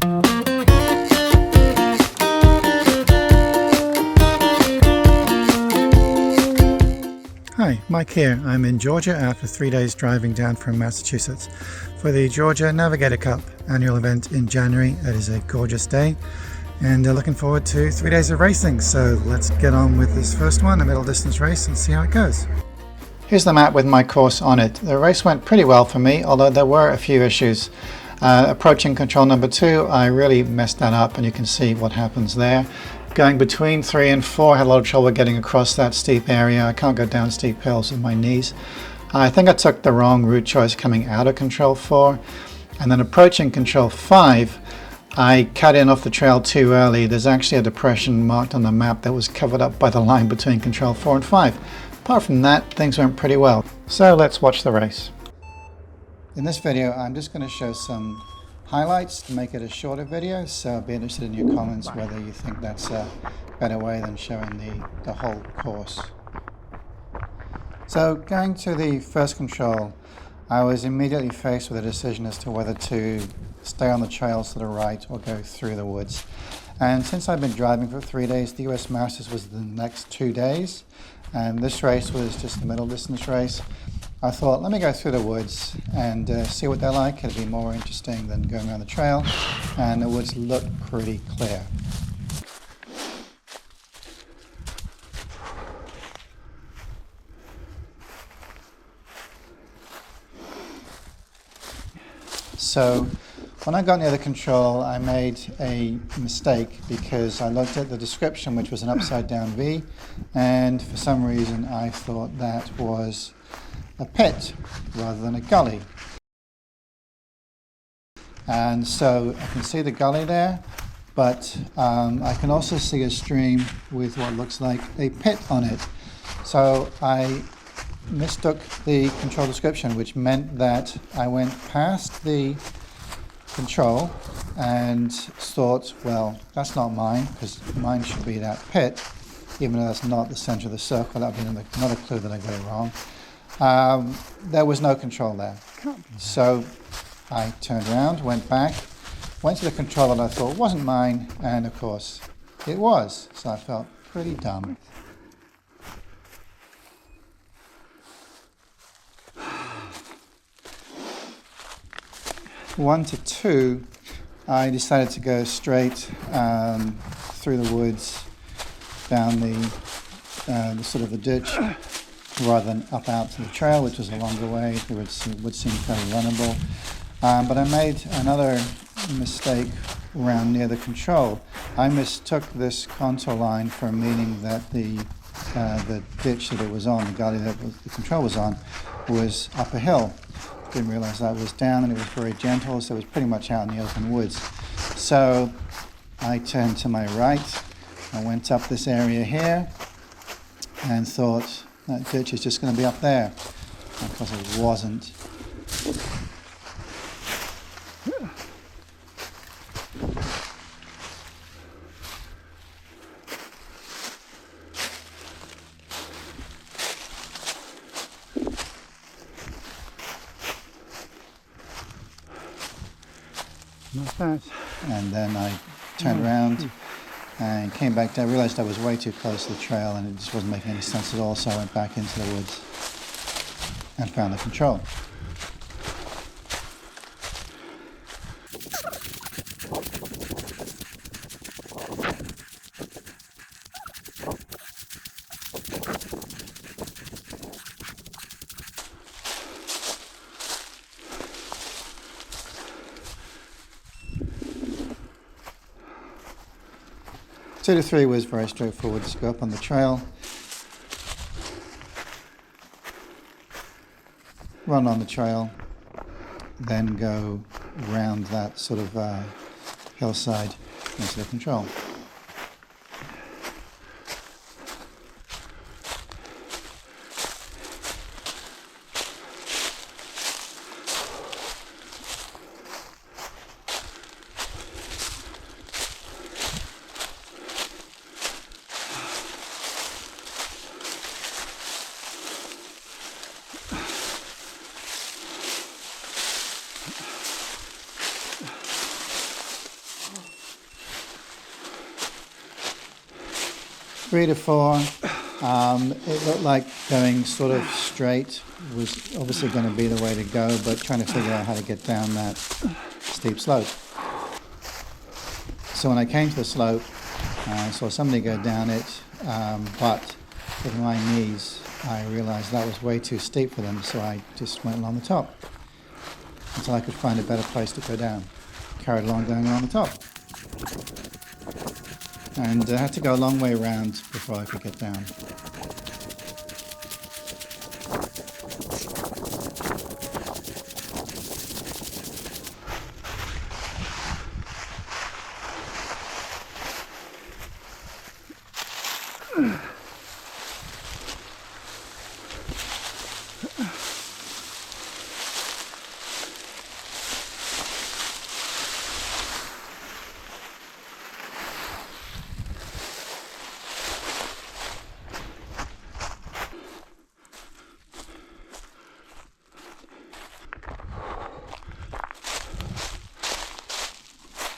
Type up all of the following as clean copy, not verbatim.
Hi, Mike here. I'm in Georgia after 3 days driving down from Massachusetts for the Georgia Navigator Cup annual event in January. It is a gorgeous day and looking forward to 3 days of racing. So let's get on with this first one, a middle distance race, and see how it goes. Here's the map with my course on it. The race went pretty well for me, although there were a few issues. Approaching control number 2, I really messed that up, and you can see what happens there. Going between 3 and 4, I had a lot of trouble getting across that steep area. I can't go down steep hills with my knees. I think I took the wrong route choice coming out of control 4. And then approaching control 5, I cut in off the trail too early. There's actually a depression marked on the map that was covered up by the line between control 4 and 5. Apart from that, things went pretty well. So let's watch the race. In this video, I'm just going to show some highlights to make it a shorter video, so I'll be interested in your comments whether you think that's a better way than showing the whole course. So going to the first control, I was immediately faced with a decision as to whether to stay on the trails to the right or go through the woods. And since I've been driving for 3 days, the US Masters was the next 2 days, and this race was just a middle distance race. I thought, let me go through the woods and see what they're like. It'll be more interesting than going around the trail, and the woods look pretty clear. So when I got near the control, I made a mistake because I looked at the description, which was an upside down V, and for some reason I thought that was a pit rather than a gully. And so I can see the gully there, but I can also see a stream with what looks like a pit on it. So I mistook the control description, which meant that I went past the control and thought, well, that's not mine, because mine should be that pit, even though that's not the center of the circle. That would be another clue that I got it wrong. There was no control there. So I turned around, went back, went to the control that I thought wasn't mine, and of course it was. So I felt pretty dumb. One to two, I decided to go straight through the woods, down the sort of the ditch, rather than up out to the trail, which was a longer way. It would seem fairly runnable. But I made another mistake around near the control. I mistook this contour line for meaning that the ditch that it was on, the gully that the control was on, was up a hill. Didn't realize that was down, and it was very gentle, so it was pretty much out in the open woods. So I turned to my right. I went up this area here and thought, that ditch is just going to be up there. Of course it wasn't. Not bad. And then I turned around and came back down. I realized I was way too close to the trail and it just wasn't making any sense at all, so I went back into the woods and found the control. Two to three was very straightforward. Just go up on the trail, run on the trail, then go around that sort of hillside into the control. 3 to 4. It looked like going sort of straight was obviously going to be the way to go, but trying to figure out how to get down that steep slope. So when I came to the slope, I saw somebody go down it, but with my knees, I realized that was way too steep for them, so I just went along the top until I could find a better place to go down. Carried along going along the top. And I had to go a long way around before I could get down.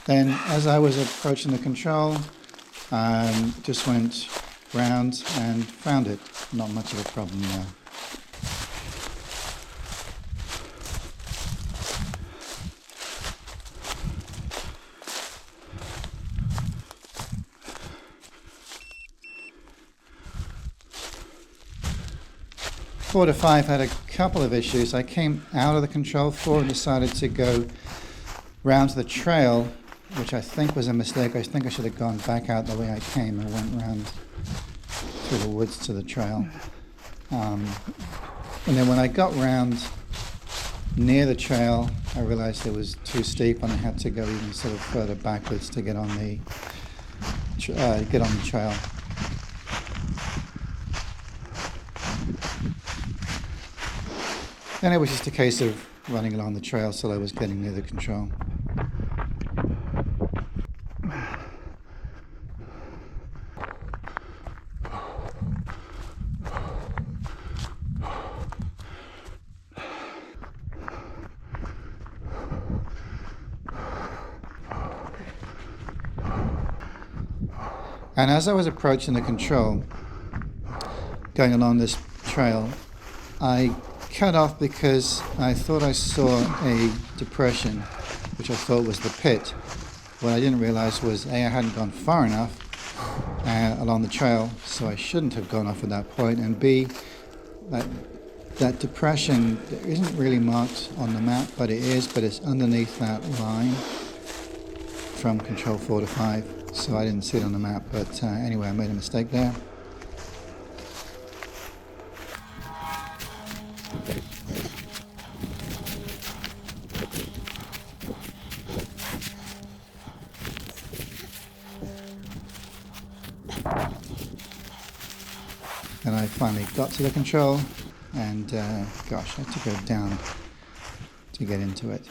Then, as I was approaching the control, just went round and found it. Not much of a problem there. Four to 5 had a couple of issues. I came out of the control 4 and decided to go round to the trail, which I think was a mistake. I think I should have gone back out the way I came and went round through the woods to the trail. And then when I got round near the trail, I realized it was too steep and I had to go even sort of further backwards to get on the trail. Then it was just a case of running along the trail till I was getting near the control. And as I was approaching the control, going along this trail, I cut off because I thought I saw a depression, which I thought was the pit. What I didn't realize was A, I hadn't gone far enough along the trail, so I shouldn't have gone off at that point, and B, that depression isn't really marked on the map, but it's underneath that line from control 4 to 5. So I didn't see it on the map, but anyway, I made a mistake there. And I finally got to the control, and gosh, I had to go down to get into it.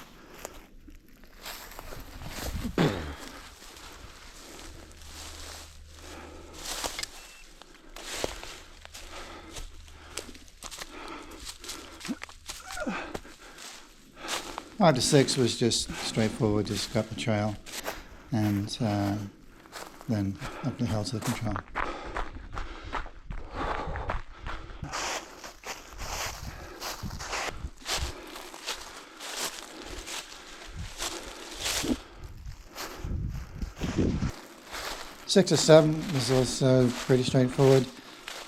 Five to 6 was just straightforward, just go up the trail and then up the hill to the control. Six to 7 was also pretty straightforward.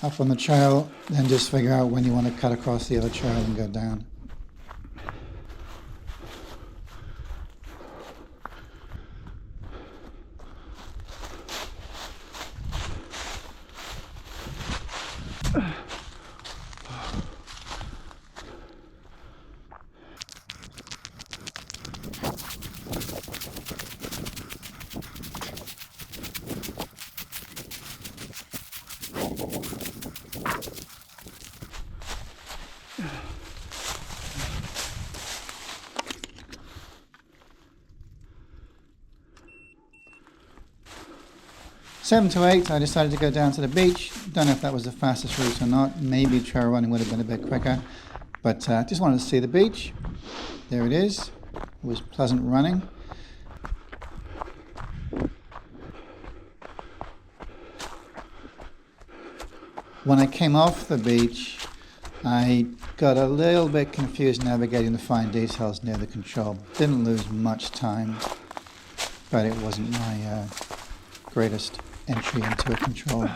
Up on the trail, then just figure out when you want to cut across the other trail and go down. Seven to 8, I decided to go down to the beach. Don't know if that was the fastest route or not. Maybe trail running would have been a bit quicker, but just wanted to see the beach. There it is. It was pleasant running. When I came off the beach, I got a little bit confused navigating the fine details near the control. Didn't lose much time, but it wasn't my greatest entry into a control.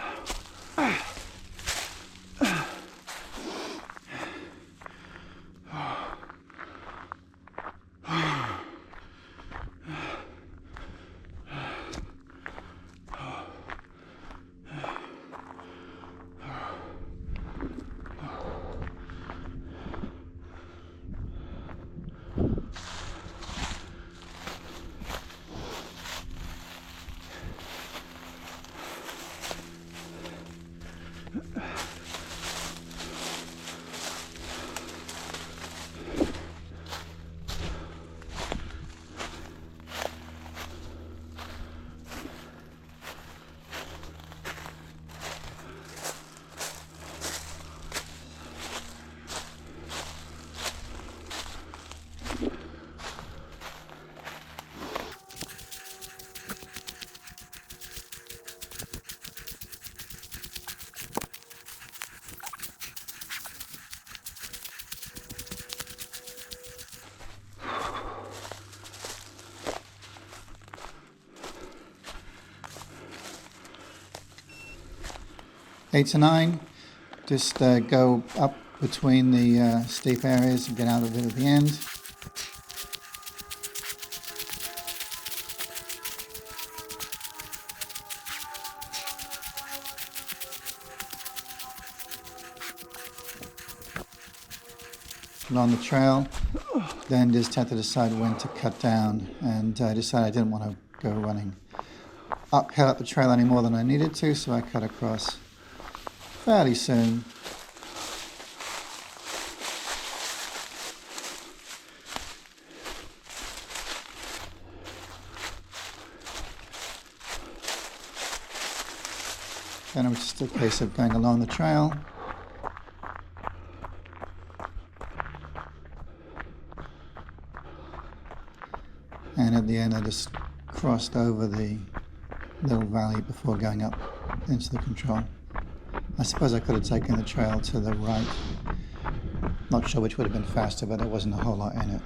Eight to nine, just go up between the steep areas and get out of it at the end. Along the trail, then just had to decide when to cut down, and I decided I didn't want to go running uphill up the trail any more than I needed to, so I cut across fairly soon. Then it was just a case of going along the trail. And at the end I just crossed over the little valley before going up into the control. I suppose I could have taken the trail to the right. Not sure which would have been faster, but there wasn't a whole lot in it.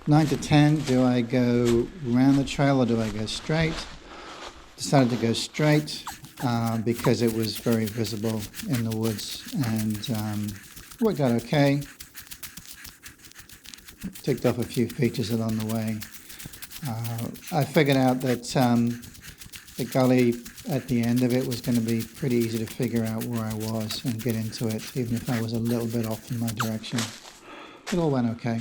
Nine to 10, do I go round the trail or do I go straight? Decided to go straight because it was very visible in the woods, and worked out okay. Ticked off a few features along the way. I figured out that the gully at the end of it was going to be pretty easy to figure out where I was and get into it, even if I was a little bit off in my direction. It all went okay.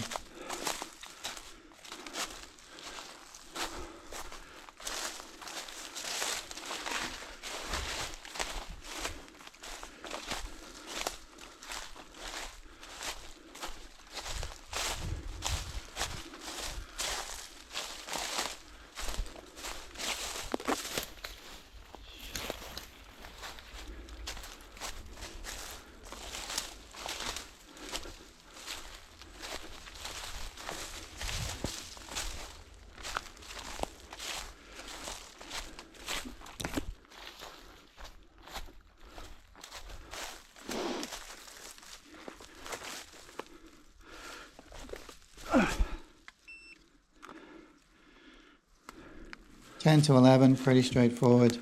Ten to 11, pretty straightforward.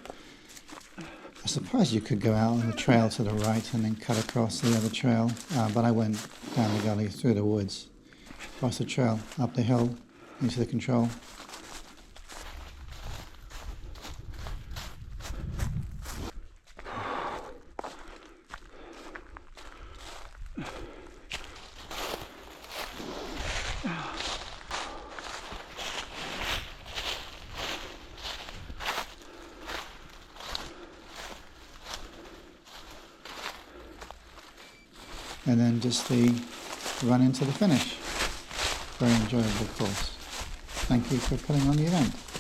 I suppose you could go out on the trail to the right and then cut across the other trail, but I went down the gully through the woods, across the trail, up the hill, into the control. and then just the run into the finish. Very enjoyable course. Thank you for putting on the event.